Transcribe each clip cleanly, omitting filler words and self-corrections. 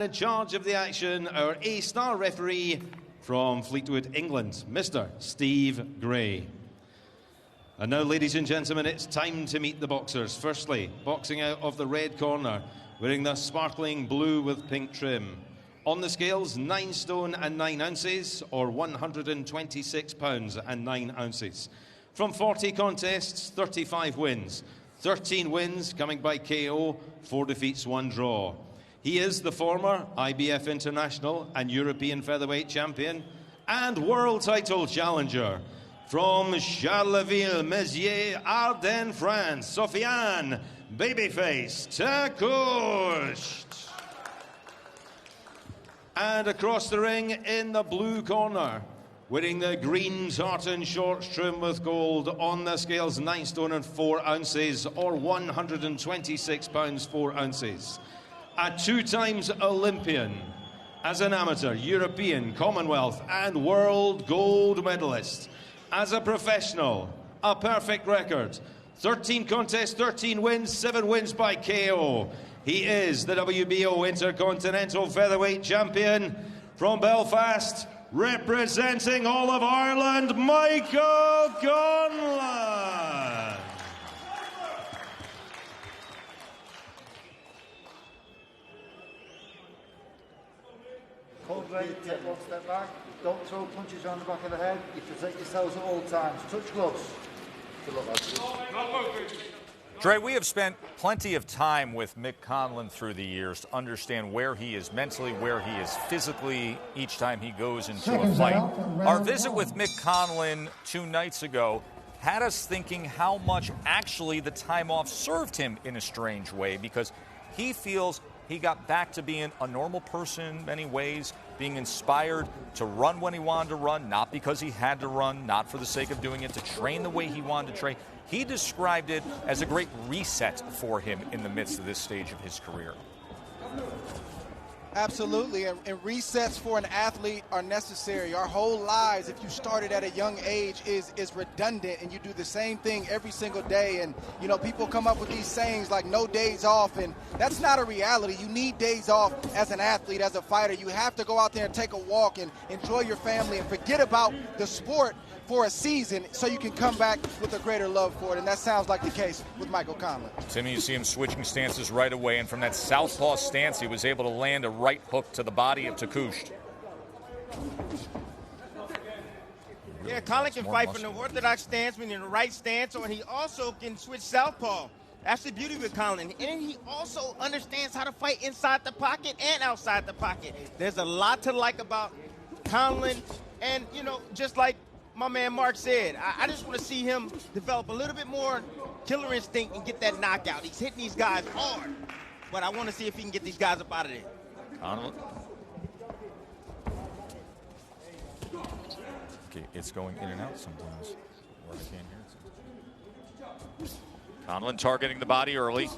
In charge of the action, our A-star referee from Fleetwood, England, Mr. Steve Gray. And now, ladies and gentlemen, it's time to meet the boxers. Firstly, boxing out of the red corner, wearing the sparkling blue with pink trim. On the scales, 9 stone and 9 ounces, or 126 pounds and 9 ounces. From 40 contests, 35 wins. 13 wins coming by KO, 4 defeats, 1 draw. He is the former IBF International and European Featherweight Champion and World Title Challenger. From Charleville, Mézières, Ardennes, France, Sofiane Babyface Takoucht. And across the ring in the blue corner, wearing the green tartan shorts trimmed with gold, on the scales 9 stone and 4 ounces, or 126 pounds 4 ounces. A 2 times Olympian, as an amateur, European, Commonwealth and World gold medalist. As a professional, a perfect record. 13 contests, 13 wins, 7 wins by KO. He is the WBO Intercontinental Featherweight Champion from Belfast, representing all of Ireland, Michael Conlan. Hold ready, take 1 step back. Don't throw punches around the back of the head. You protect yourselves at all times. Touch gloves. Good luck, lads. Dre, we have spent plenty of time with Mick Conlan through the years to understand where he is mentally, where he is physically each time he goes into a fight. Our visit with Mick Conlan 2 nights ago had us thinking how much actually the time off served him in a strange way, because he feels he got back to being a normal person in many ways, being inspired to run when he wanted to run, not because he had to run, not for the sake of doing it, to train the way he wanted to train. He described it as a great reset for him in the midst of this stage of his career. Absolutely, and resets for an athlete are necessary. Our whole lives, if you started at a young age, is redundant, and you do the same thing every single day. And, you know, people come up with these sayings like no days off, and that's not a reality. You need days off as an athlete, as a fighter. You have to go out there and take a walk and enjoy your family and forget about the sport for a season so you can come back with a greater love for it, and that sounds like the case with Michael Conlan. Timmy, you see him switching stances right away, and from that southpaw stance, he was able to land a right hook to the body of Takoucht. Yeah, Conlan can fight from the orthodox stance, meaning the right stance, or he also can switch southpaw. That's the beauty with Conlan. And he also understands how to fight inside the pocket and outside the pocket. There's a lot to like about Conlan, and, you know, just like my man Mark said, I just want to see him develop a little bit more killer instinct and get that knockout. He's hitting these guys hard, but I want to see if he can get these guys up out of there. Conlan. Okay, it's going in and out sometimes. Or I can't hear it. Conlan targeting the body early.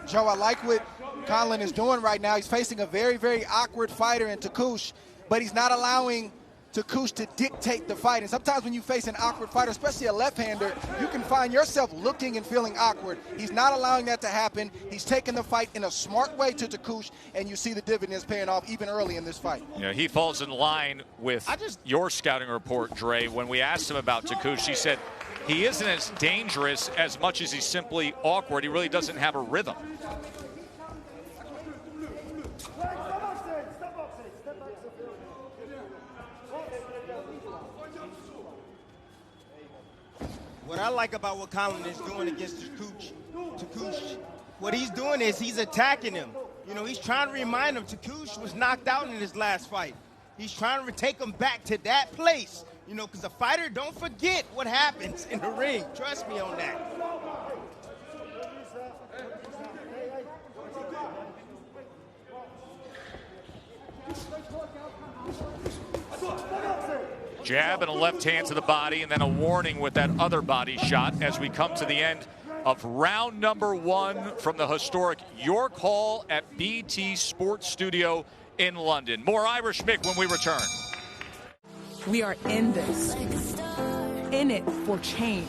Joe, I like what Conlan is doing right now. He's facing a very, very awkward fighter in Takoucht, but he's not allowing Takoucht to dictate the fight. And sometimes when you face an awkward fighter, especially a left-hander, you can find yourself looking and feeling awkward. He's not allowing that to happen. He's taking the fight in a smart way to Takoucht, and you see the dividends paying off even early in this fight. Yeah, he falls in line with your scouting report, Dre. When we asked him about Takoucht, he said he isn't as dangerous as much as he's simply awkward. He really doesn't have a rhythm. What I like about what Conlan is doing against Takoucht, what he's doing is he's attacking him. You know, he's trying to remind him Takoucht was knocked out in his last fight. He's trying to take him back to that place. You know, because a fighter don't forget what happens in the ring. Trust me on that. Jab and a left hand to the body, and then a warning with that other body shot as we come to the end of round number 1 from the historic York Hall at BT Sports Studio in London. More Irish Mick when we return. We are in this, in it for change.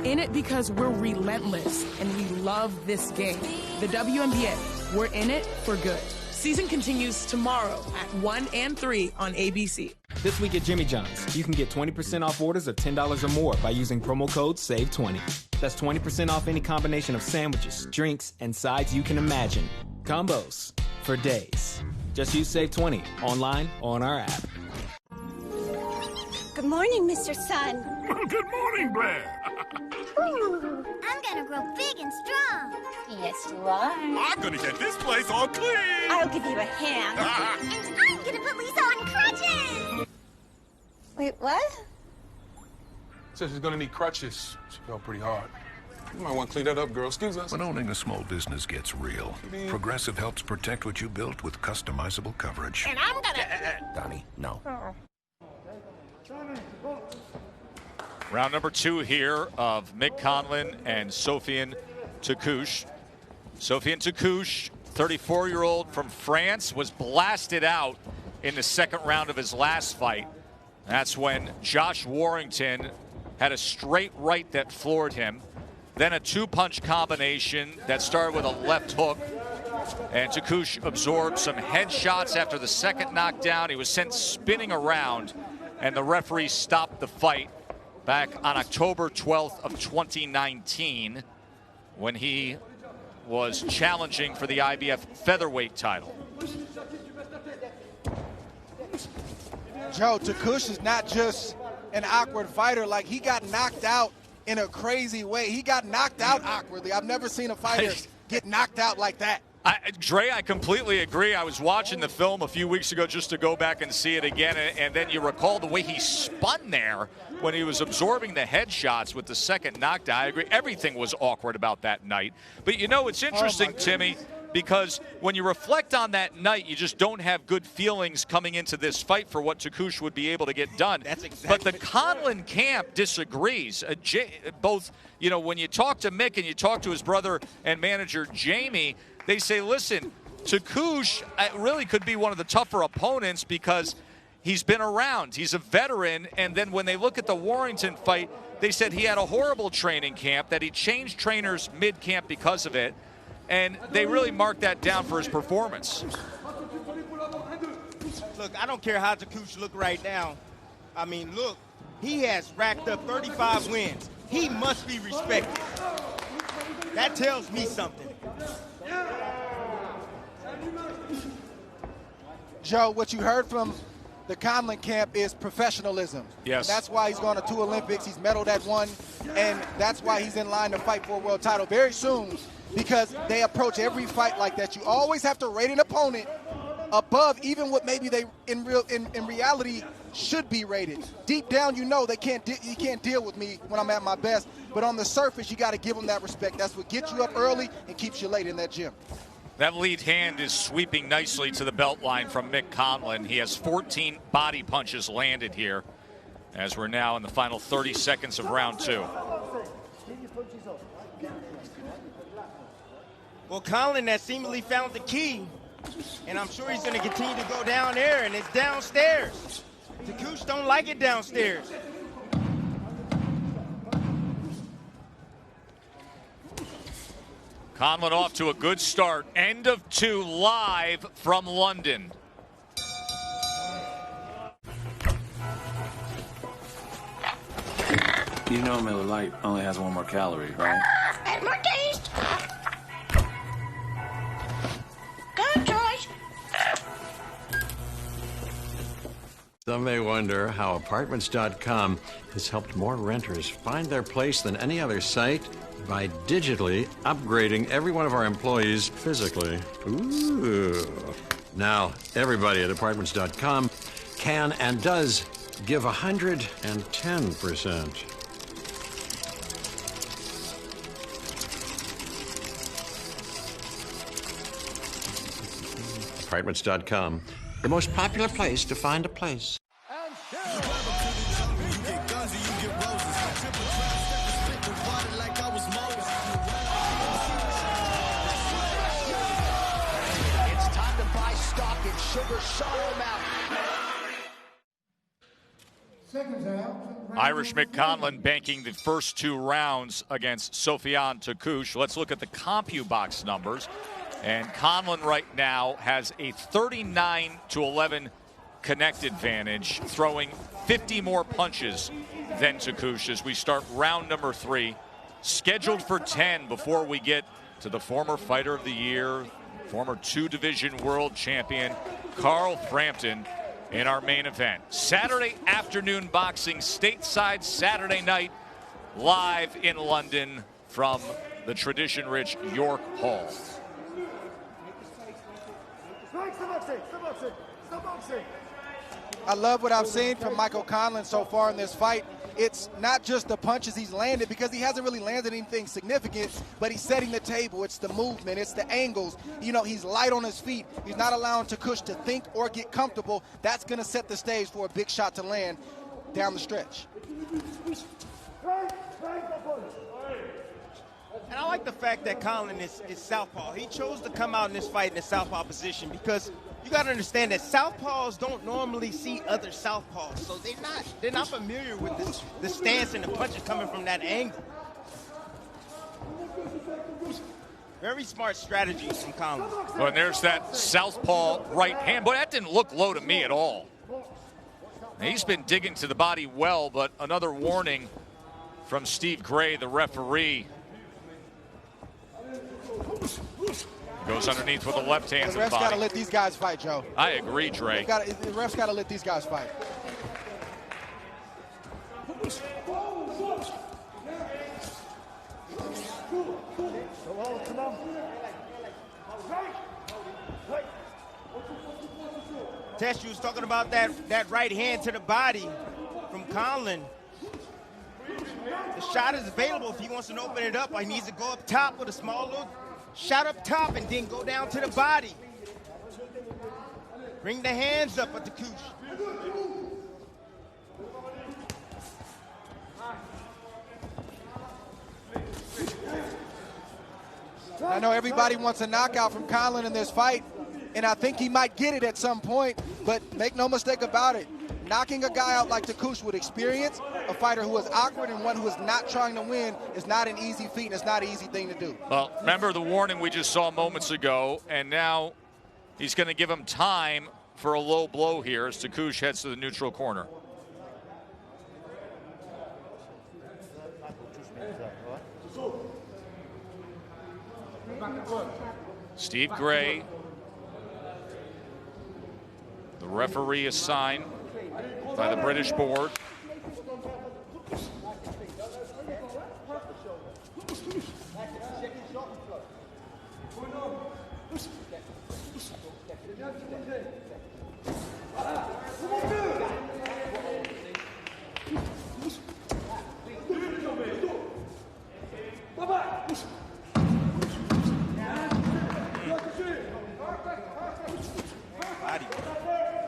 In it because we're relentless and we love this game. The WNBA, we're in it for good. Season continues tomorrow at 1 and 3 on ABC. This week at Jimmy John's, you can get 20% off orders of $10 or more by using promo code SAVE20. That's 20% off any combination of sandwiches, drinks, and sides you can imagine. Combos for days. Just use SAVE20 online or on our app. Good morning, Mr. Sun. Good morning, Blair. Ooh, I'm gonna grow big and strong. Yes, you are. I'm gonna get this place all clean. I'll give you a hand. And I'm gonna put Lisa on crutches. Wait, what? Says she's gonna need crutches. She fell pretty hard. You might want to clean that up, girl. Excuse us. When owning a small business gets real, Progressive helps protect what you built with customizable coverage. And I'm gonna... Donnie, no. Round number 2 here of Mick Conlon and Sofiane Takouche. Sofiane Takouche, 34-year-old from France, was blasted out in the second round of his last fight. That's when Josh Warrington had a straight right that floored him. Then a 2-punch combination that started with a left hook. And Takouche absorbed some headshots after the second knockdown. He was sent spinning around, and the referee stopped the fight back on October 12th of 2019 when he was challenging for the IBF featherweight title. Joe, Takouche is not just an awkward fighter. Like, he got knocked out in a crazy way. He got knocked out awkwardly. I've never seen a fighter get knocked out like that. Dre, I completely agree. I was watching the film a few weeks ago just to go back and see it again, and then you recall the way he spun there when he was absorbing the headshots with the second knockdown. I agree. Everything was awkward about that night. But, you know, it's interesting, Timmy, because when you reflect on that night, you just don't have good feelings coming into this fight for what Takouche would be able to get done. That's exactly. But the Conlon camp disagrees. Both, you know, when you talk to Mick and you talk to his brother and manager Jamie, they say, listen, Takouche really could be one of the tougher opponents because he's been around. He's a veteran. And then when they look at the Warrington fight, they said he had a horrible training camp, that he changed trainers mid-camp because of it. And they really marked that down for his performance. Look, I don't care how Takouche look right now. I mean, look, he has racked up 35 wins. He must be respected. That tells me something. Joe, what you heard from the Conlon camp is professionalism. Yes. And that's why he's gone to 2 Olympics. He's medaled at 1, and that's why he's in line to fight for a world title very soon, because they approach every fight like that. You always have to rate an opponent above even what maybe they in reality should be rated. Deep down, you know, you can't deal with me when I'm at my best, but on the surface, you got to give them that respect. That's what gets you up early and keeps you late in that gym. That lead hand is sweeping nicely to the belt line from Mick Conlon. He has 14 body punches landed here as we're now in the final 30 seconds of round 2. Well, Conlon has seemingly found the key, and I'm sure he's going to continue to go down there, and it's downstairs. Takouche don't like it downstairs. Conlon off to a good start. End of 2 live from London. You know Miller Lite only has 1 more calorie, right? And more taste. Good choice. Some may wonder how Apartments.com has helped more renters find their place than any other site by digitally upgrading every one of our employees physically. Ooh. Now, everybody at Apartments.com can and does give 110%. Apartments.com, the most popular place to find a place. It's time to buy stock in Sugar Sorrow Mountain. Irish Mick Conlon banking the first 2 rounds against Sofiane Takouche. Let's look at the CompuBox numbers. And Conlon right now has a 39-11 connect advantage, throwing 50 more punches than Takouche as we start round number 3. Scheduled for 10 before we get to the former Fighter of the Year, former 2-division world champion, Carl Frampton, in our main event. Saturday afternoon boxing, stateside Saturday night, live in London from the tradition-rich York Hall. I love what I've seen from Michael Conlon so far in this fight. It's not just the punches he's landed, because he hasn't really landed anything significant, but he's setting the table. It's the movement, it's the angles. You know, he's light on his feet. He's not allowing Takouche to think or get comfortable. That's going to set the stage for a big shot to land down the stretch. And I like the fact that Conlon is southpaw. He chose to come out in this fight in the southpaw position because you got to understand that southpaws don't normally see other southpaws, so they're not familiar with the stance and the punches coming from that angle. Very smart strategy from Conlon. Well, and there's that southpaw right hand. Boy, that didn't look low to me at all. He's been digging to the body well, but another warning from Steve Gray, the referee. Goes underneath with the left hand to the body. The refs got to let these guys fight, Joe. I agree, Dre. The refs got to let these guys fight. Tess, you was talking about that right hand to the body from Conlon. The shot is available if he wants to open it up. He needs to go up top with a small little shot up top and then go down to the body. Bring the hands up at the Takouche. I know everybody wants a knockout from Conlon in this fight, and I think he might get it at some point, but make no mistake about it. Knocking a guy out like Takouche with experience, a fighter who is awkward and one who is not trying to win, is not an easy feat, and it's not an easy thing to do. Well, remember the warning we just saw moments ago, and now he's going to give him time for a low blow here as Takouche heads to the neutral corner. Steve Gray, the referee assigned by the British board.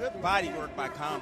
Good body work by Conlon.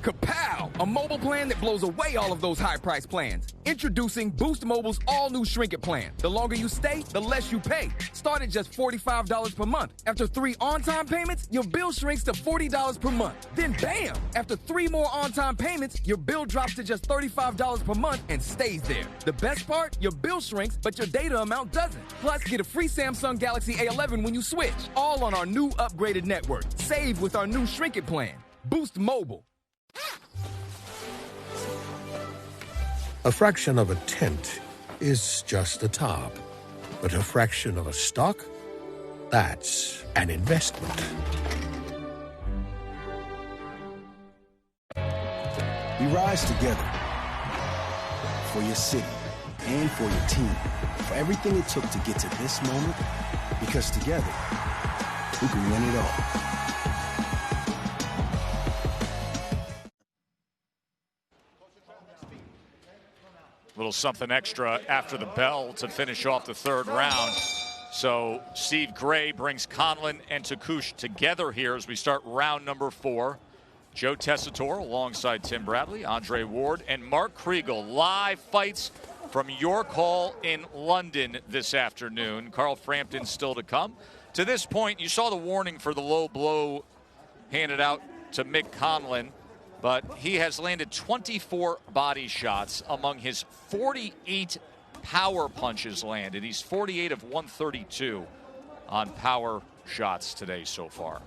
Kapow! A mobile plan that blows away all of those high-price plans. Introducing Boost Mobile's all-new Shrink It plan. The longer you stay, the less you pay. Start at just $45 per month. After 3 on-time payments, your bill shrinks to $40 per month. Then bam! After 3 more on-time payments, your bill drops to just $35 per month and stays there. The best part? Your bill shrinks, but your data amount doesn't. Plus, get a free Samsung Galaxy A11 when you switch. All on our new upgraded network. Save with our new Shrink It plan. Boost Mobile. A fraction of a tent is just the top, but a fraction of a stock? That's an investment. We rise together for your city and for your team, for everything it took to get to this moment, because together we can win it all. Little something extra after the bell to finish off the 3rd round. So Steve Gray brings Conlon and Takouche together here as we start round number 4. Joe Tessitore alongside Tim Bradley, Andre Ward, and Mark Kriegel. Live fights from York Hall in London this afternoon. Carl Frampton still to come. To this point, you saw the warning for the low blow handed out to Mick Conlan, but he has landed 24 body shots among his 48 power punches landed. He's 48 of 132 on power shots today so far.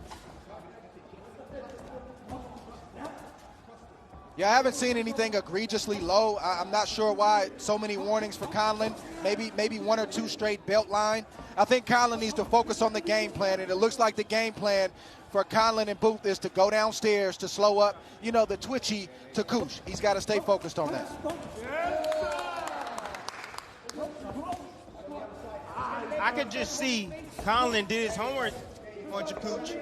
Yeah, I haven't seen anything egregiously low. I'm not sure why so many warnings for Conlan. Maybe one or two straight belt line. I think Conlan needs to focus on the game plan, and it looks like the game plan for Conlan and Booth is to go downstairs to slow up, the twitchy Takoosh. He's got to stay focused on that. I could just see Conlan did his homework on Takooch.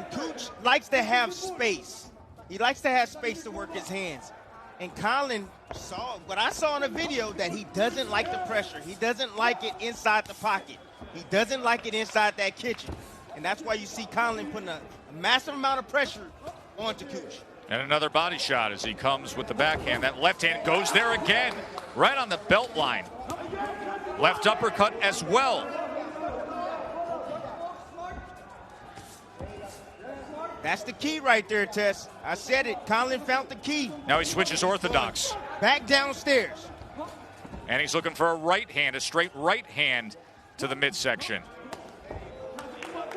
Takooch likes to have space. He likes to have space to work his hands. And Conlan saw what I saw in the video, that he doesn't like the pressure. He doesn't like it inside the pocket. He doesn't like it inside that kitchen. And that's why you see Conlan putting a massive amount of pressure on Takooch. And another body shot as he comes with the backhand. That left hand goes there again, right on the belt line. Left uppercut as well. That's the key right there, Tess. I said it. Conlan found the key. Now he switches orthodox. Back downstairs. And he's looking for a right hand, a straight right hand to the midsection.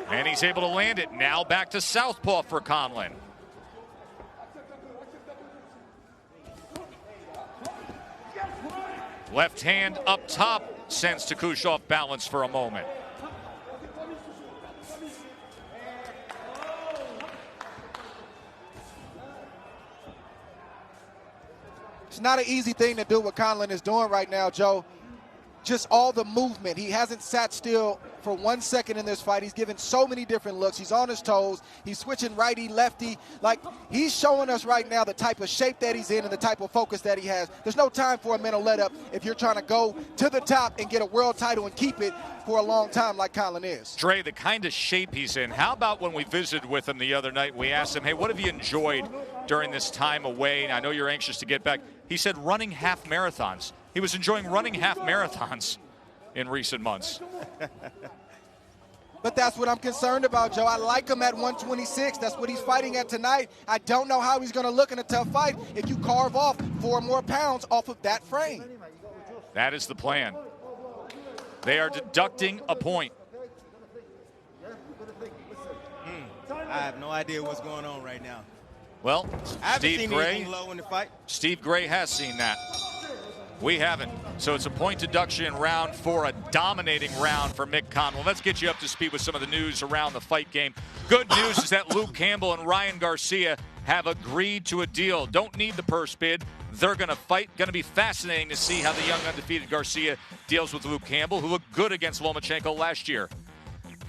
And he's able to land it. Now back to southpaw for Conlan. Left hand up top sends Takoosh off balance for a moment. It's not an easy thing to do what Conlan is doing right now, Joe. Just all the movement. He hasn't sat still for 1 second in this fight. He's given so many different looks. He's on his toes. He's switching righty, lefty. Like, he's showing us right now the type of shape that he's in and the type of focus that he has. There's no time for a mental let-up if you're trying to go to the top and get a world title and keep it for a long time like Conlan is. Dre, the kind of shape he's in. How about when we visited with him the other night, we asked him, hey, what have you enjoyed during this time away? And I know you're anxious to get back. He said running half marathons. He was enjoying running half marathons in recent months. But that's what I'm concerned about, Joe. I like him at 126. That's what he's fighting at tonight. I don't know how he's going to look in a tough fight if you carve off 4 more pounds off of that frame. That is the plan. They are deducting a point. I have no idea what's going on right now. Well, I haven't Steve seen Gray, anything low in the fight. Steve Gray has seen that. We haven't. So it's a point deduction round for a dominating round for Mick Conlan. Let's get you up to speed with some of the news around the fight game. Good news is that Luke Campbell and Ryan Garcia have agreed to a deal. Don't need the purse bid. They're going to fight. Going to be fascinating to see how the young undefeated Garcia deals with Luke Campbell, who looked good against Lomachenko last year.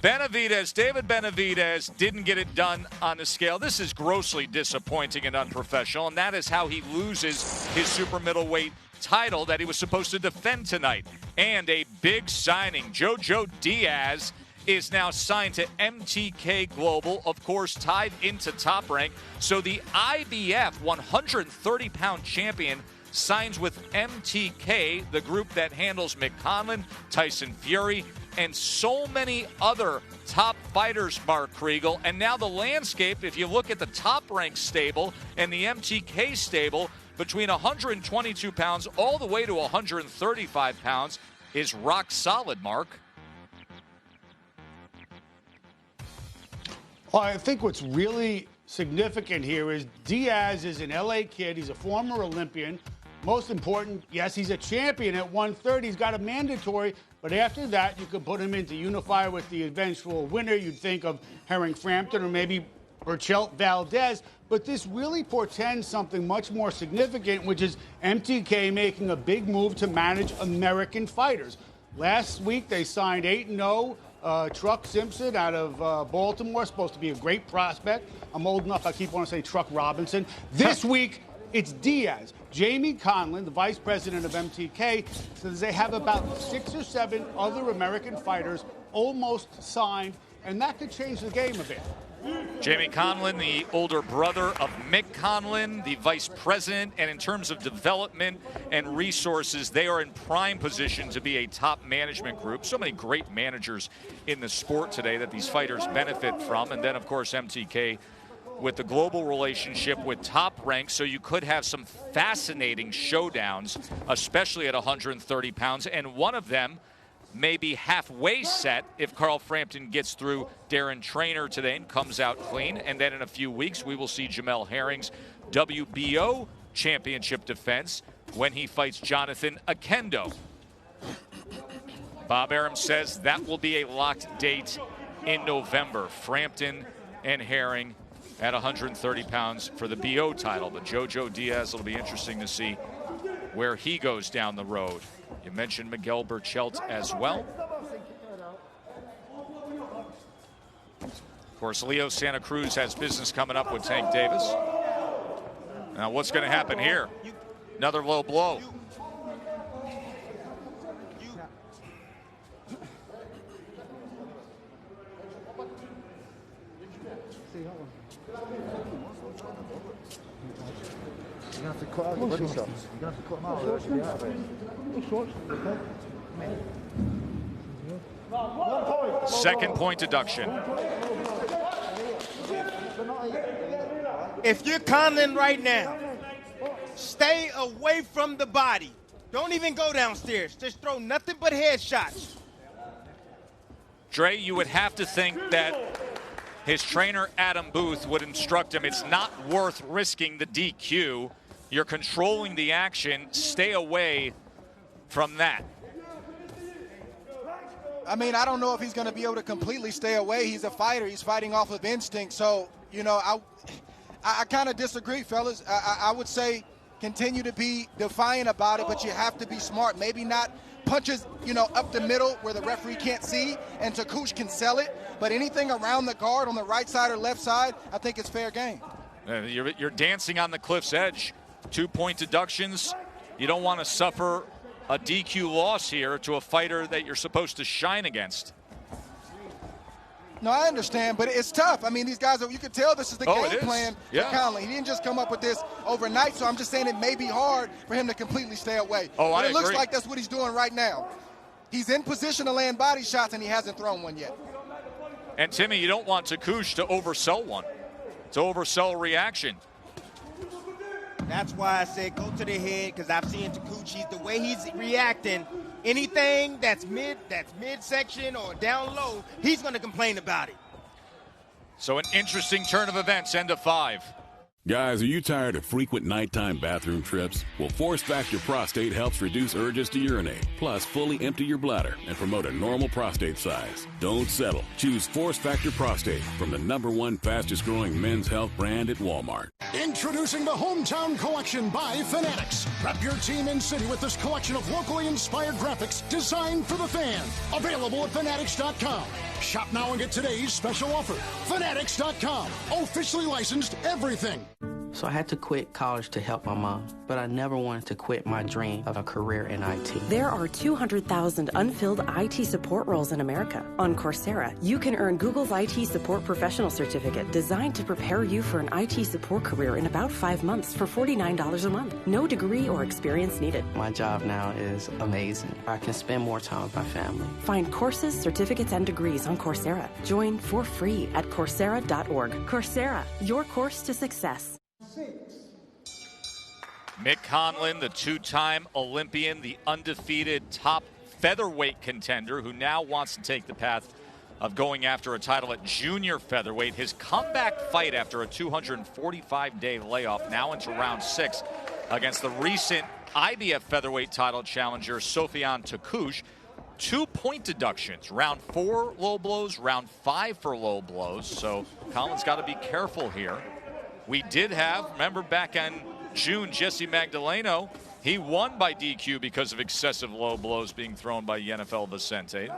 David Benavidez didn't get it done on the scale. This is grossly disappointing and unprofessional, and that is how he loses his super middleweight title that he was supposed to defend tonight. And a big signing. Jojo Diaz is now signed to MTK Global, of course, tied into Top Rank. So the IBF 130-pound champion signs with MTK, the group that handles Mick Conlan, Tyson Fury, and so many other top fighters, Mark Kriegel. And now the landscape, if you look at the Top Rank stable and the MTK stable, between 122 pounds all the way to 135 pounds is rock solid, Mark. Well, I think what's really significant here is Diaz is an LA kid. He's a former Olympian. Most important, yes, he's a champion at 130. He's got a mandatory, but after that, you could put him into Unifier with the eventual winner. You'd think of Herring Frampton or maybe Burchelt Valdez. But this really portends something much more significant, which is MTK making a big move to manage American fighters. Last week, they signed 8-0 Truck Simpson out of Baltimore, supposed to be a great prospect. I'm old enough, I keep wanting to say Truck Robinson. This week, it's Diaz. Jamie Conlan, the vice president of MTK, says they have about 6 or 7 other American fighters almost signed, and that could change the game a bit. Jamie Conlon, the older brother of Mick Conlon, the vice president, and in terms of development and resources, they are in prime position to be a top management group. So many great managers in the sport today that these fighters benefit from. And then, of course, MTK with the global relationship with Top Rank, so you could have some fascinating showdowns, especially at 130 pounds, and one of them may be halfway set if Carl Frampton gets through Darren Trainer today and comes out clean. And then in a few weeks, we will see Jamel Herring's WBO championship defense when he fights Jonathan Akendo. Bob Arum says that will be a locked date in November. Frampton and Herring at 130 pounds for the BO title. But Jojo Diaz, it'll be interesting to see where he goes down the road. You mentioned Miguel Berchelt as well. Of course, Leo Santa Cruz has business coming up with Tank Davis. Now, what's going to happen here? Another low blow. You're going to have to cut out the body shots. You're going to have to cut them out. Or else you'll be out of it. Second point deduction. If you're Conlon right now, stay away from the body. Don't even go downstairs. Just throw nothing but headshots. Dre, you would have to think that his trainer, Adam Booth, would instruct him it's not worth risking the DQ. You're controlling the action. Stay away from that. I mean, I don't know if he's going to be able to completely stay away. He's a fighter. He's fighting off of instinct. So, you know, I kind of disagree, fellas. I would say continue to be defiant about it, but you have to be smart. Maybe not punches, you know, up the middle where the referee can't see and Takouche can sell it, but anything around the guard on the right side or left side, I think it's fair game. You're dancing on the cliff's edge. 2-point deductions. You don't want to suffer a DQ loss here to a fighter that you're supposed to shine against. No, I understand, but it's tough. I mean, these guys, you can tell this is the game plan for Conlon. He didn't just come up with this overnight, so I'm just saying it may be hard for him to completely stay away. But it looks like that's what he's doing right now. He's in position to land body shots, and he hasn't thrown one yet. And, Timmy, you don't want Takouche to oversell one, to oversell a reaction. That's why I said go to the head, because I've seen Takouche, the way he's reacting, anything that's midsection or down low, he's going to complain about it. So an interesting turn of events, end of 5. Guys, are you tired of frequent nighttime bathroom trips? Well, Force Factor Prostate helps reduce urges to urinate, plus fully empty your bladder and promote a normal prostate size. Don't settle. Choose Force Factor Prostate from the #1 fastest growing men's health brand at Walmart. Introducing the Hometown Collection by Fanatics. Wrap your team in city with this collection of locally inspired graphics designed for the fan. Available at Fanatics.com. Shop now and get today's special offer. Fanatics.com. Officially licensed everything. So I had to quit college to help my mom, but I never wanted to quit my dream of a career in IT. There are 200,000 unfilled IT support roles in America. On Coursera, you can earn Google's IT Support Professional Certificate designed to prepare you for an IT support career in about 5 months for $49 a month. No degree or experience needed. My job now is amazing. I can spend more time with my family. Find courses, certificates, and degrees on Coursera. Join for free at Coursera.org. Coursera, your course to success. Mick Conlon, the 2-time Olympian, the undefeated top featherweight contender who now wants to take the path of going after a title at junior featherweight. His comeback fight after a 245-day layoff, now into round 6 against the recent IBF featherweight title challenger Sofiane Takouche. 2-point deductions. Round 4 low blows, round 5 for low blows. So Conlon's got to be careful here. We did have, remember back in June, Jesse Magdaleno, he won by DQ because of excessive low blows being thrown by Yenifel Vicente. Yeah,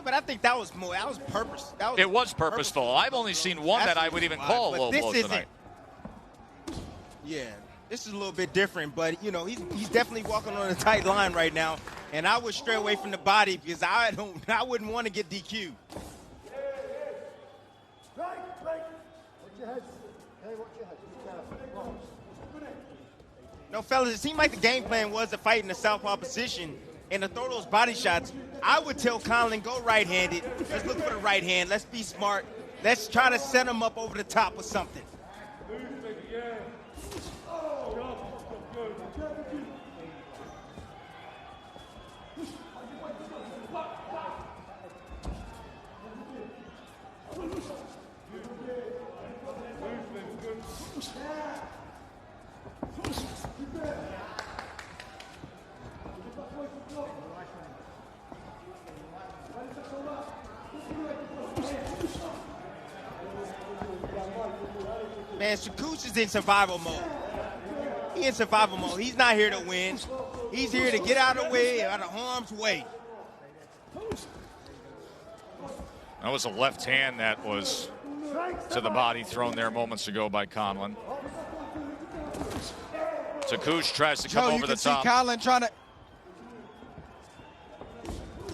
but I think that was purpose. It was purposeful. I've only seen one that I would even call a low blow tonight. Yeah, this is a little bit different, but you know, he's definitely walking on a tight line right now, and I would stray away from the body because I wouldn't want to get DQ'd. fellas, it seemed like the game plan was to fight in the southpaw position and to throw those body shots. I would tell Conlon, go right-handed. Let's look for the right hand. Let's be smart. Let's try to set him up over the top with something. Man, Takoosh is in survival mode. He's in survival mode. He's not here to win. He's here to get out of the way, out of harm's way. That was a left hand that was to the body thrown there moments ago by Conlon. Takoosh tries to come over the top. Conlon trying to.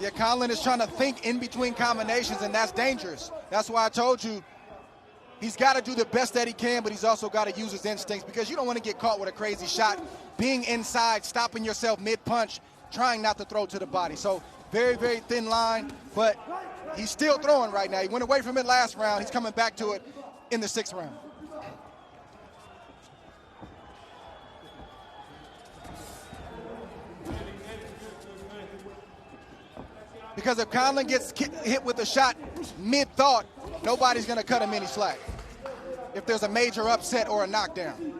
Yeah, Conlon is trying to think in between combinations, and that's dangerous. That's why I told you he's got to do the best that he can, but he's also got to use his instincts because you don't want to get caught with a crazy shot. Being inside, stopping yourself mid-punch, trying not to throw to the body. So very, very thin line, but he's still throwing right now. He went away from it last round. He's coming back to it in the 6th round. Because if Conlon gets hit with a shot mid-thought, nobody's going to cut him any slack if there's a major upset or a knockdown.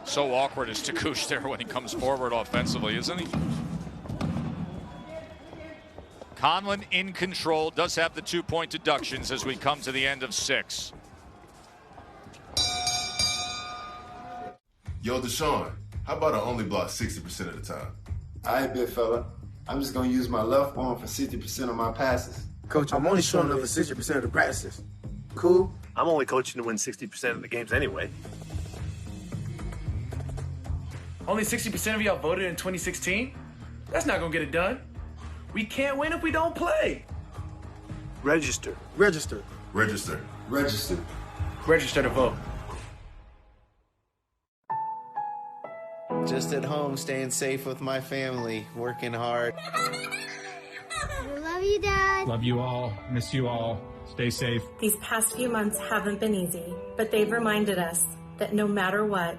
So awkward is Takoosh there when he comes forward offensively, isn't he? Conlon in control, does have the 2-point deductions as we come to the end of 6. Yo, Deshaun, how about I only block 60% of the time? All right, big fella. I'm just going to use my left arm for 60% of my passes. Coach, I'm only showing up for 60% of the practices. Cool? I'm only coaching to win 60% of the games anyway. Only 60% of y'all voted in 2016? That's not gonna get it done. We can't win if we don't play. Register. Register. Register. Register. Register to vote. Just at home, staying safe with my family, working hard. I love you, Dad. Love you all. Miss you all. Stay safe. These past few months haven't been easy, but they've reminded us that no matter what,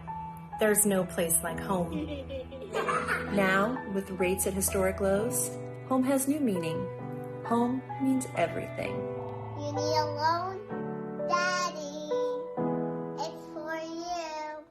there's no place like home. Now, with rates at historic lows, home has new meaning. Home means everything. You need a loan? Daddy, it's for you.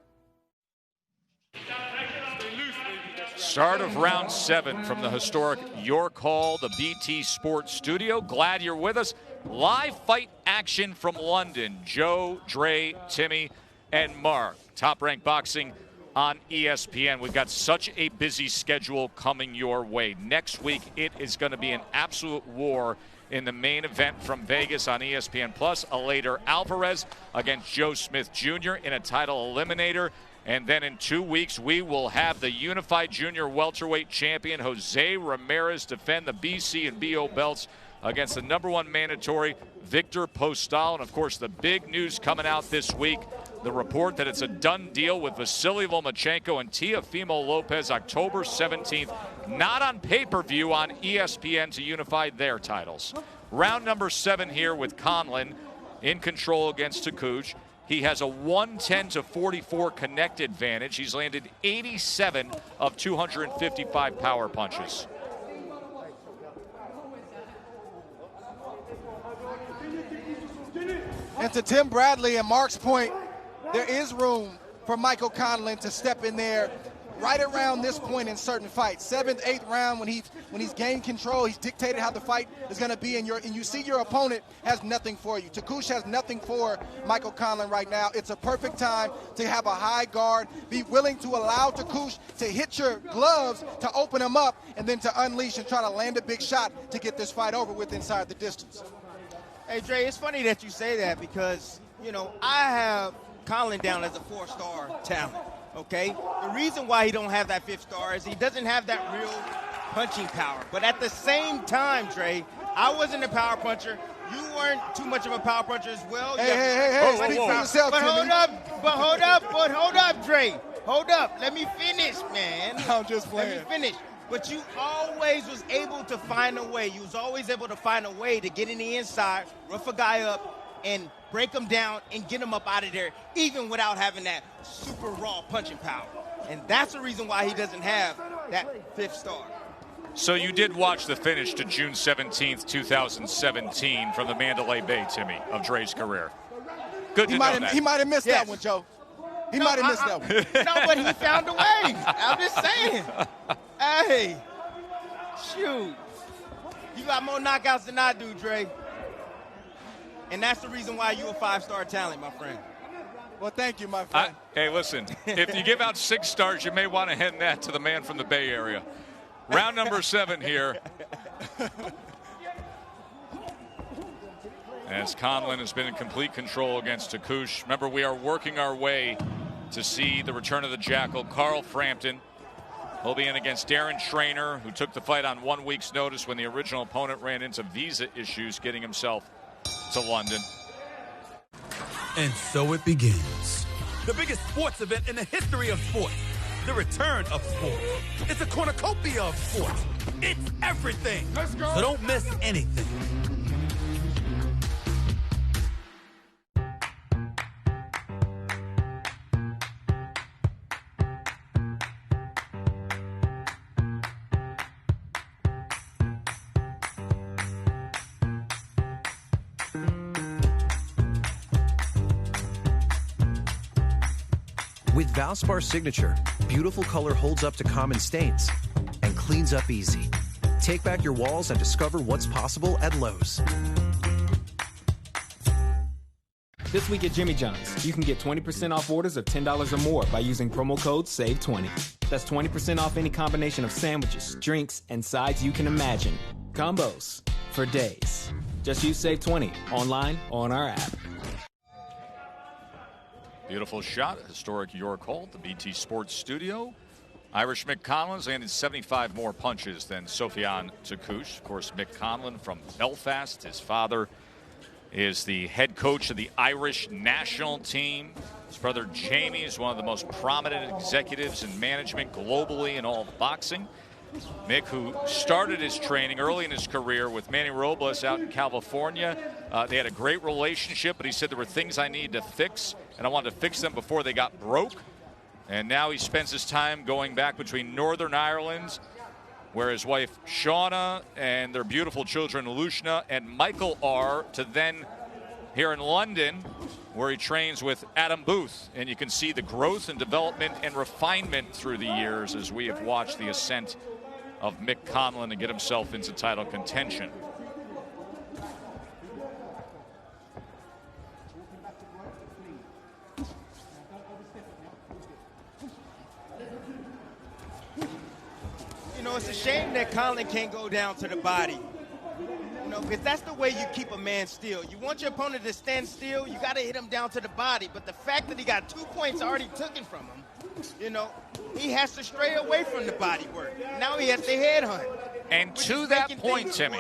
Start of round 7 from the historic York Hall, the BT Sports Studio. Glad you're with us. Live fight action from London. Joe, Dre, Timmy, and Mark. Top Rank Boxing on ESPN. We've got such a busy schedule coming your way. Next week, it is going to be an absolute war in the main event from Vegas on ESPN+. Eleider Alvarez against Joe Smith Jr. in a title eliminator. And then in 2 weeks, we will have the unified junior welterweight champion, Jose Ramirez, defend the BC and BO belts against the #1 mandatory, Victor Postal. And, of course, the big news coming out this week, the report that it's a done deal with Vasily Lomachenko and Teofimo Lopez October 17th, not on pay-per-view, on ESPN to unify their titles. Round number 7 here with Conlon in control against Takoosh. He has a 110-44 connect advantage. He's landed 87 of 255 power punches. And to Tim Bradley and Mark's point, there is room for Michael Conlon to step in there right around this point in certain fights. 7th, 8th round, when he's gained control, he's dictated how the fight is going to be, and you see your opponent has nothing for you. Takoosh has nothing for Michael Conlon right now. It's a perfect time to have a high guard, be willing to allow Takoosh to hit your gloves to open him up, and then to unleash and try to land a big shot to get this fight over with inside the distance. Hey, Dre, it's funny that you say that because, you know, I have Conlon down as a 4-star talent, okay? The reason why he don't have that 5th star is he doesn't have that real punching power. But at the same time, Dre, I wasn't a power puncher. You weren't too much of a power puncher as well. Hey, speak for yourself, But Timmy. hold up, Dre. Hold up. Let me finish, man. I'm just playing. Let me finish. But you always was able to find a way. You was always able to find a way to get in the inside, rough a guy up, and break him down and get him up out of there, even without having that super raw punching power. And that's the reason why he doesn't have that 5th star. So you did watch the finish to June 17th, 2017 from the Mandalay Bay, Timmy, of Dre's career. Good to know that. He might have missed that one, Joe. He might have missed that one. No, but he found a way. I'm just saying. Hey, shoot. You got more knockouts than I do, Dre. And that's the reason why you're a 5-star talent, my friend. Well, thank you, my friend. Hey, listen, if you give out 6 stars, you may want to hand that to the man from the Bay Area. Round number 7 here. As Conlon has been in complete control against Takouche. Remember, we are working our way to see the return of the Jackal, Carl Frampton. He'll be in against Darren Trainer, who took the fight on 1 week's notice when the original opponent ran into visa issues getting himself to London. And so it begins. The biggest sports event in the history of sports. The return of sport. It's a cornucopia of sports. It's everything. Let's go. So don't miss anything. With Valspar Signature, beautiful color holds up to common stains and cleans up easy. Take back your walls and discover what's possible at Lowe's. This week at Jimmy John's, you can get 20% off orders of $10 or more by using promo code SAVE20. That's 20% off any combination of sandwiches, drinks, and sides you can imagine. Combos for days. Just use SAVE20 online or on our app. Beautiful shot, historic York Hall, the BT Sports Studio. Irish Mick Conlon landed 75 more punches than Sofiane Takouche. Of course, Mick Conlon from Belfast. His father is the head coach of the Irish national team. His brother Jamie is one of the most prominent executives in management globally in all of boxing. Mick, who started his training early in his career with Manny Robles out in California. They had a great relationship, but he said there were things I needed to fix, and I wanted to fix them before they got broke. And now he spends his time going back between Northern Ireland, where his wife Shauna and their beautiful children Lushna and Michael are, to then here in London, where he trains with Adam Booth. And you can see the growth and development and refinement through the years as we have watched the ascent of Mick Conlon to get himself into title contention. You know, it's a shame that Conlon can't go down to the body. You know, because that's the way you keep a man still. You want your opponent to stand still, you got to hit him down to the body. But the fact that he got 2 points already taken from him, you know, he has to stray away from the body work. Now he has to headhunt. And to that point, Timmy,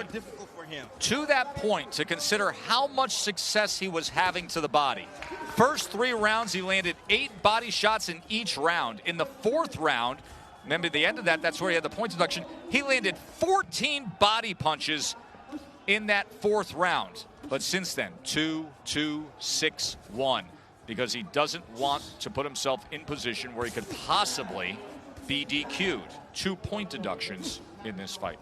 to that point, to consider how much success he was having to the body. First 3 rounds, he landed 8 body shots in each round. In the 4th round, remember the end of that, that's where he had the point deduction, he landed 14 body punches in that 4th round. But since then, 2-2-6-1. Because he doesn't want to put himself in position where he could possibly be DQ'd. 2 point deductions in this fight.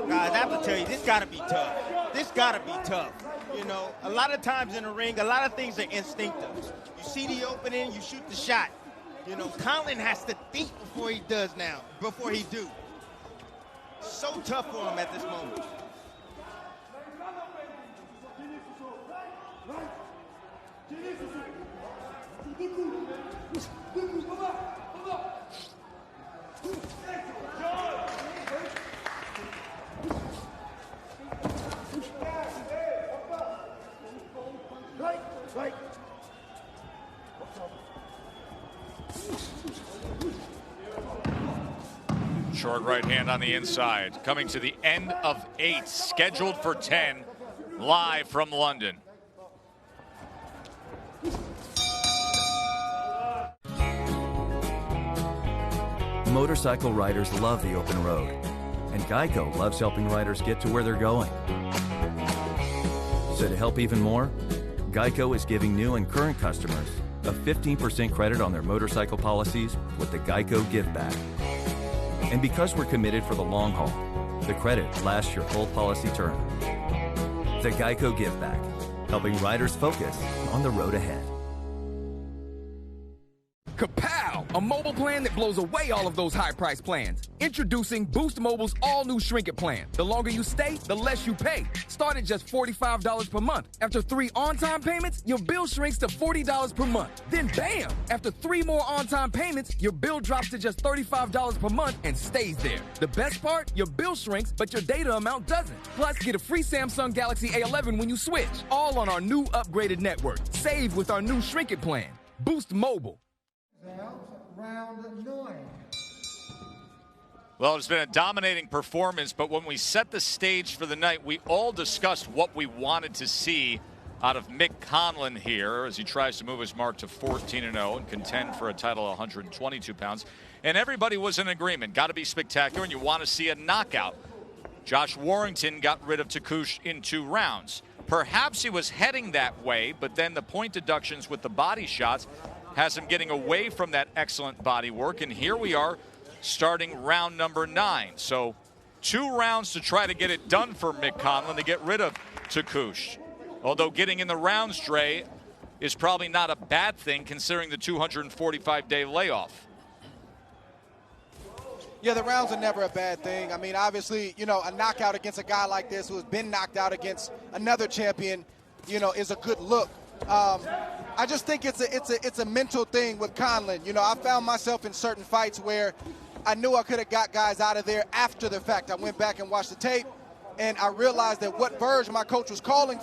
Guys, I have to tell you, this got to be tough. This got to be tough. You know, a lot of times in the ring, a lot of things are instinctive. You see the opening, you shoot the shot. You know, Conlon has to think before he does now, before he do. So tough for him at this moment. Short right hand on the inside. Coming to the end of 8, scheduled for 10, live from London. Motorcycle riders love the open road, and Geico loves helping riders get to where they're going. So to help even more, Geico is giving new and current customers a 15% credit on their motorcycle policies with the Geico Give Back. And because we're committed for the long haul, the credit lasts your full policy term. The Geico Give Back, helping riders focus on the road ahead. Kapow! A mobile plan that blows away all of those high-price plans. Introducing Boost Mobile's all-new Shrink It plan. The longer you stay, the less you pay. Start at just $45 per month. After 3 on-time payments, your bill shrinks to $40 per month. Then bam! After 3 more on-time payments, your bill drops to just $35 per month and stays there. The best part? Your bill shrinks, but your data amount doesn't. Plus, get a free Samsung Galaxy A11 when you switch. All on our new upgraded network. Save with our new Shrink It plan. Boost Mobile. Round 9. Well, it's been a dominating performance, but when we set the stage for the night, we all discussed what we wanted to see out of Mick Conlan here as he tries to move his mark to 14-0 and contend for a title of 122 pounds. And everybody was in agreement. Got to be spectacular, and you want to see a knockout. Josh Warrington got rid of Takouche in 2 rounds. Perhaps he was heading that way, but then the point deductions with the body shots has him getting away from that excellent body work. And here we are starting round number 9. So 2 rounds to try to get it done for Mick Conlan to get rid of Takouche. Although getting in the rounds, Dre, is probably not a bad thing considering the 245-day layoff. Yeah, the rounds are never a bad thing. I mean, obviously, you know, a knockout against a guy like this who has been knocked out against another champion, you know, is a good look. I just think it's a mental thing with Conlan. You know, I found myself in certain fights where I knew I could have got guys out of there after the fact. I went back and watched the tape, and I realized that what version my coach was calling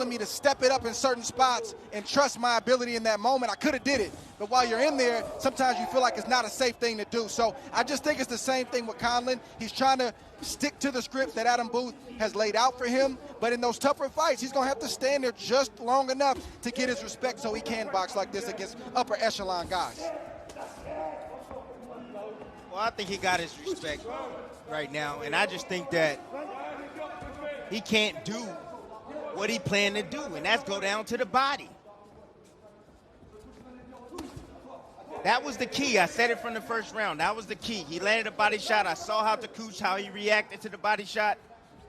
me to step it up in certain spots and trust my ability in that moment. I could have did it. But while you're in there, sometimes you feel like it's not a safe thing to do. So I just think it's the same thing with Conlan. He's trying to stick to the script that Adam Booth has laid out for him. But in those tougher fights, he's going to have to stand there just long enough to get his respect so he can box like this against upper echelon guys. Well, I think he got his respect right now. And I just think that he can't do what he planned to do, and that's go down to the body. That was the key. I said it from the first round. That was the key. He landed a body shot. I saw how Takouche, how he reacted to the body shot,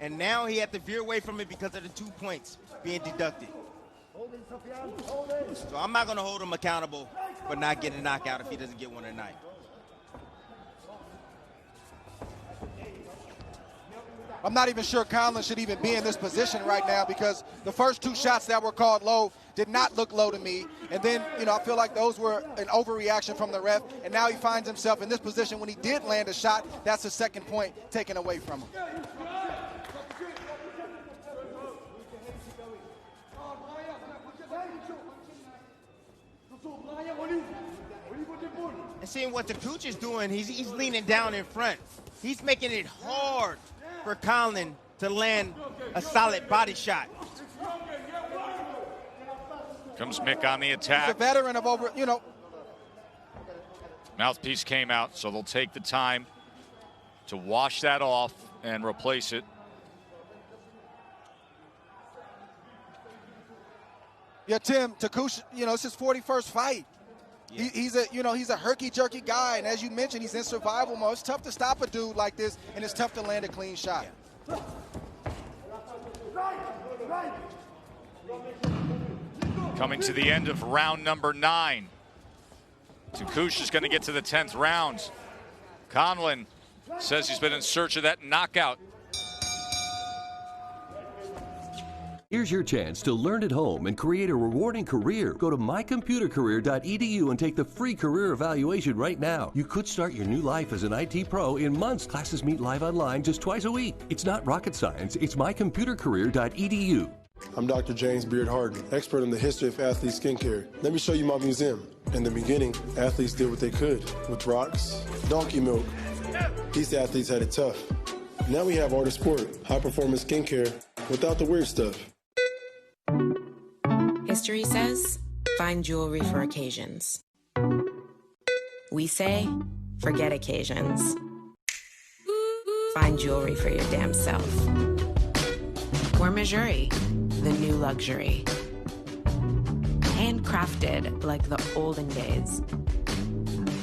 and now he had to veer away from it because of the 2 points being deducted. So I'm not going to hold him accountable for not getting a knockout if he doesn't get one tonight. I'm not even sure Conlan should even be in this position right now because the first 2 shots that were called low did not look low to me. And then, you know, I feel like those were an overreaction from the ref. And now he finds himself in this position when he did land a shot. That's the second point taken away from him. And seeing what Takouche is doing, he's leaning down in front. He's making it hard for Conlan to land a solid body shot. Comes Mick on the attack. He's a veteran of over, you know. Mouthpiece came out, so they'll take the time to wash that off and replace it. Yeah, Tim, Takouche, you know, it's his 41st fight. Yeah. He's a herky-jerky guy, and as you mentioned, he's in survival mode. It's tough to stop a dude like this, and it's tough to land a clean shot. Yeah. Coming to the end of round number 9. Takouche is going to get to the 10th round. Conlan says he's been in search of that knockout. Here's your chance to learn at home and create a rewarding career. Go to mycomputercareer.edu and take the free career evaluation right now. You could start your new life as an IT pro in months. Classes meet live online just twice a week. It's not rocket science. It's mycomputercareer.edu. I'm Dr. James Beard Harden, expert in the history of athlete skincare. Let me show you my museum. In the beginning, athletes did what they could with rocks, donkey milk. These athletes had it tough. Now we have Art of Sport, high-performance skincare without the weird stuff. History says, find jewelry for occasions. We say, forget occasions. Find jewelry for your damn self. We're Mejuri, the new luxury. Handcrafted like the olden days.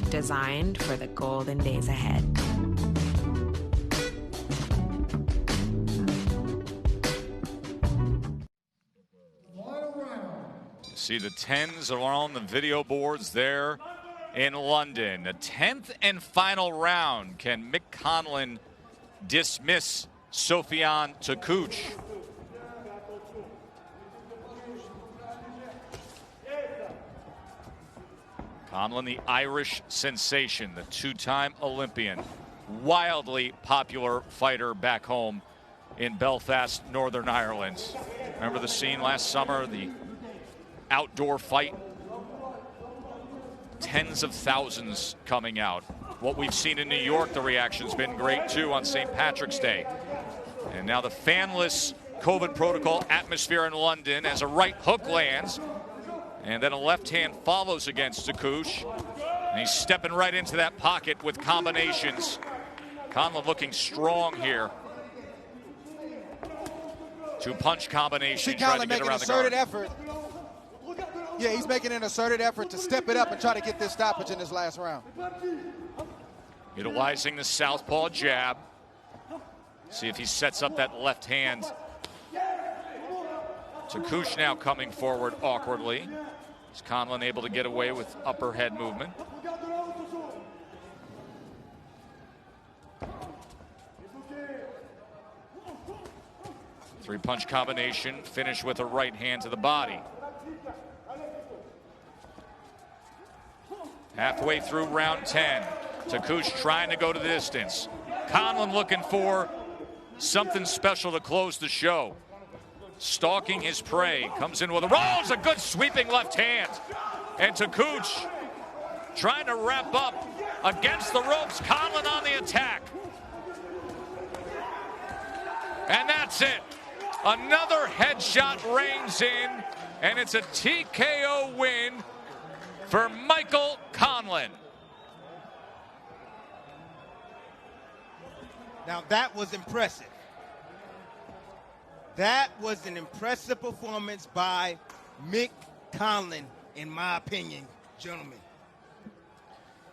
Designed for the golden days ahead. See the 10s are on the video boards there in London. A 10th and final round. Can Mick Conlan dismiss Sofiane Takouch? Conlan, the Irish sensation, the two-time Olympian, wildly popular fighter back home in Belfast, Northern Ireland. Remember the scene last summer, the outdoor fight? Tens of thousands coming out. What we've seen in New York, the reaction's been great too on St. Patrick's Day. And now the fanless COVID protocol atmosphere in London as a right hook lands. And then a left hand follows against Takouch. And he's stepping right into that pocket with combinations. Conlan looking strong here. Two punch combinations trying to get around the guard. Effort. Yeah, he's making an asserted effort to step it up and try to get this stoppage in this last round. Utilizing the southpaw jab. See if he sets up that left hand. Takouch now coming forward awkwardly. Is Conlan able to get away with upper head movement? Three-punch combination, finish with a right hand to the body. Halfway through round 10. Takouch trying to go to the distance. Conlan looking for something special to close the show. Stalking his prey, comes in with a rolls, a good sweeping left hand. And Takouch trying to wrap up against the ropes. Conlan on the attack. And that's it. Another headshot reigns in, and it's a TKO win for Michael Conlan. Now that was impressive. That was an impressive performance by Mick Conlan, in my opinion, gentlemen.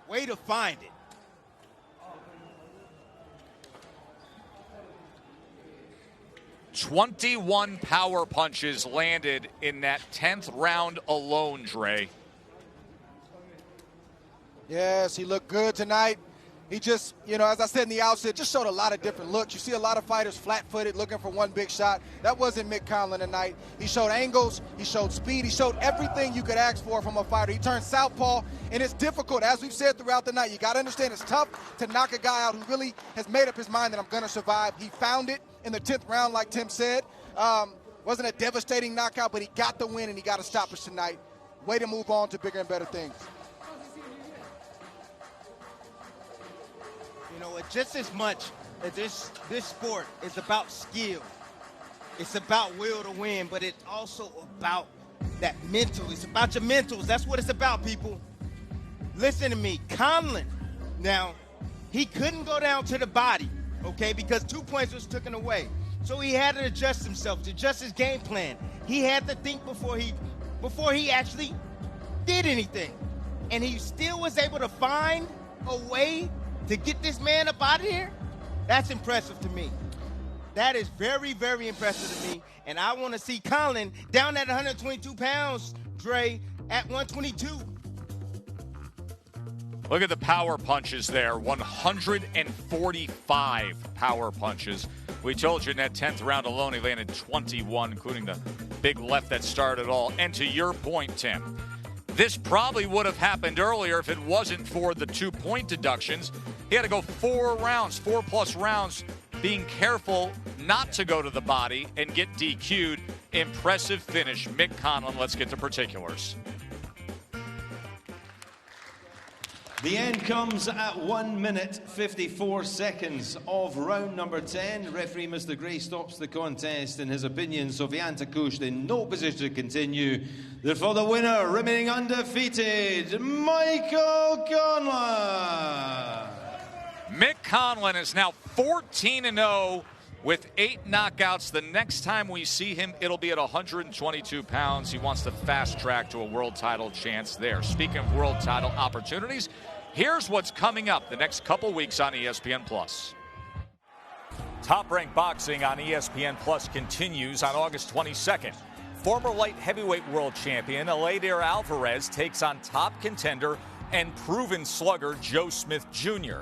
Way to find it. "21 power punches landed in that 10th round alone, Dre. Yes, he looked good tonight. He just, as I said in the outset, just showed a lot of different looks. You see a lot of fighters flat-footed looking for one big shot. That wasn't Mick Conlan tonight. He showed angles, he showed speed, he showed everything you could ask for from a fighter. He turned southpaw, and it's difficult. As we've said throughout the night, you got to understand it's tough to knock a guy out who really has made up his mind that I'm going to survive. He found it in the 10th round, like Tim said. Wasn't a devastating knockout, but he got the win, and he got a stoppage tonight. Way to move on to bigger and better things. Just as much as this sport is about skill, it's about will to win, but it's also about that mental. It's about your mentals. That's what it's about, people. Listen to me. Conlan, now, he couldn't go down to the body, okay, because 2 points was taken away. So he had to adjust himself, to adjust his game plan. He had to think before he actually did anything. And he still was able to find a way to get this man up out of here. That's impressive to me. That is very, very impressive to me. And I want to see Conlan down at 122 pounds, Dre, at 122. Look at the power punches there. 145 power punches. We told you in that 10th round alone, he landed 21, including the big left that started it all. And to your point, Tim, this probably would have happened earlier if it wasn't for the 2-point deductions. He had to go 4 plus rounds, being careful not to go to the body and get DQ'd impressive finish. Mick Conlan, let's get to particulars. The end comes at 1 minute 54 seconds of round number 10. Referee Mr. Gray stops the contest in his opinion. Sofiane Takoucht in no position to continue. Therefore the winner, remaining undefeated, Michael Conlan. Mick Conlan is now 14-0 with 8 knockouts. The next time we see him, it'll be at 122 pounds. He wants to fast track to a world title chance there. Speaking of world title opportunities, here's what's coming up the next couple weeks on ESPN+. Top Rank Boxing on ESPN Plus continues on August 22nd. Former light heavyweight world champion Eleider Alvarez takes on top contender and proven slugger Joe Smith Jr.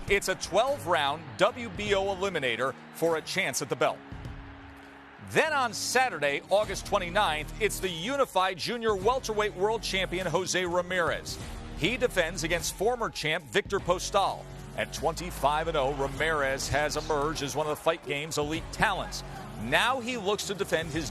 It's a 12-round WBO eliminator for a chance at the belt. Then on Saturday, August 29th, it's the unified junior welterweight world champion Jose Ramirez. He defends against former champ Victor Postal. At 25-0, Ramirez has emerged as one of the Fight Game's elite talents. Now he looks to defend his